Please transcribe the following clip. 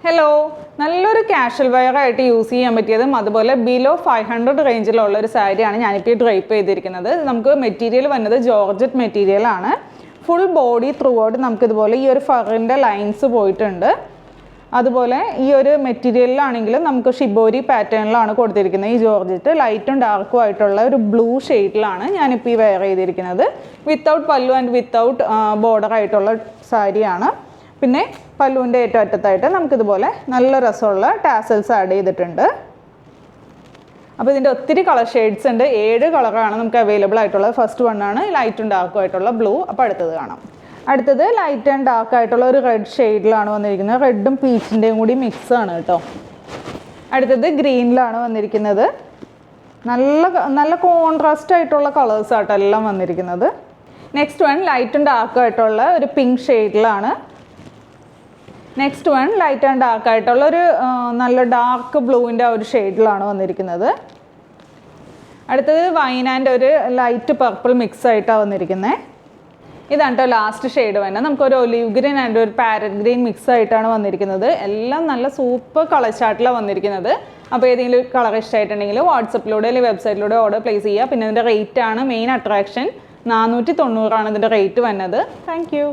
Hello, നല്ലൊരു casual wear ആയിട്ട് use ചെയ്യാൻ പറ്റിയതും അതുപോലെ ബിലോ 500 റേഞ്ചിലുള്ള ഒരു സാരിയാണ് ഞാനിപ്പോൾ ഡ്രൈപ്പ് ചെയ്തിരിക്കുന്നത്. നമുക്ക് മെറ്റീരിയൽ വന്നത് ജോർജറ്റ് മെറ്റീരിയൽ ആണ്. ഫുൾ ബോഡി ത്രൂ ഔട്ട് നമുക്കിതുപോലെ ഈ ഒരു ഫറിൻ്റെ ലൈൻസ് പോയിട്ടുണ്ട്. അതുപോലെ ഈ ഒരു മെറ്റീരിയലിലാണെങ്കിൽ നമുക്ക് ഷിബോരി പാറ്റേണിലാണ് കൊടുത്തിരിക്കുന്നത്. ഈ ജോർജറ്റ് ലൈറ്റും ഡാർക്കും ആയിട്ടുള്ള ഒരു ബ്ലൂ ഷെയ്ഡിലാണ് ഞാനിപ്പോൾ ഈ വെയർ ചെയ്തിരിക്കുന്നത്. വിത്തൗട്ട് പല്ലു ആൻഡ് വിത്തൗട്ട് ബോർഡർ ആയിട്ടുള്ള സാരിയാണ്. പിന്നെ പല്ലുവിൻ്റെ ഏറ്റവും അറ്റത്തായിട്ട് നമുക്കിതുപോലെ നല്ല രസമുള്ള ടാസൽസ് ആഡ് ചെയ്തിട്ടുണ്ട്. അപ്പോൾ ഇതിൻ്റെ ഒത്തിരി കളർ ഷെയ്ഡ്സ് ഉണ്ട്. 7 കളറാണ് നമുക്ക് അവൈലബിൾ ആയിട്ടുള്ളത്. ഫസ്റ്റ് വണ്ണാണ് ലൈറ്റും ഡാർക്കും ആയിട്ടുള്ള ബ്ലൂ. അപ്പോൾ അടുത്തത് കാണാം. അടുത്തത് ലൈറ്റ് ആൻഡ് ഡാർക്ക് ആയിട്ടുള്ള ഒരു റെഡ് ഷെയ്ഡിലാണ് വന്നിരിക്കുന്നത്. റെഡും പീച്ചിൻ്റെയും കൂടി മിക്സ് ആണ് കേട്ടോ. അടുത്തത് ഗ്രീനിലാണ് വന്നിരിക്കുന്നത്. നല്ല കോൺട്രാസ്റ്റ് ആയിട്ടുള്ള കളേഴ്സ് ആട്ടോ എല്ലാം വന്നിരിക്കുന്നത്. നെക്സ്റ്റ് വൺ ലൈറ്റും ഡാർക്കും ആയിട്ടുള്ള ഒരു പിങ്ക് ഷെയ്ഡിലാണ്. Next one light and dark ആയിട്ടുള്ള ഒരു നല്ല ഡാർക്ക് ബ്ലൂവിൻ്റെ ഒരു ഷെയ്ഡിലാണ് വന്നിരിക്കുന്നത്. അടുത്തത് വൈൻ ആൻഡ് ഒരു ലൈറ്റ് പർപ്പിൾ മിക്സ് ആയിട്ടാണ് വന്നിരിക്കുന്നത്. ഇതാണ് കേട്ടോ ലാസ്റ്റ് ഷെയ്ഡ് തന്നെ. നമുക്കൊരു ഒലീവ് ഗ്രീൻ ആൻഡ് ഒരു പാരറ്റ് ഗ്രീൻ മിക്സ് ആയിട്ടാണ് വന്നിരിക്കുന്നത്. എല്ലാം നല്ല സൂപ്പർ കളർ ചാർട്ടിലാണ് വന്നിരിക്കുന്നത്. അപ്പോൾ ഏതെങ്കിലും കളർ ഇഷ്ടമായിട്ടുണ്ടെങ്കിൽ വാട്സപ്പിലൂടെ അല്ലെങ്കിൽ വെബ്സൈറ്റിലൂടെ ഓർഡർ പ്ലേസ് ചെയ്യുക. പിന്നെ ഇതിൻ്റെ റേറ്റ് ആണ് മെയിൻ അട്രാക്ഷൻ. 490 ഇതിൻ്റെ റേറ്റ് വന്നത്. Thank you.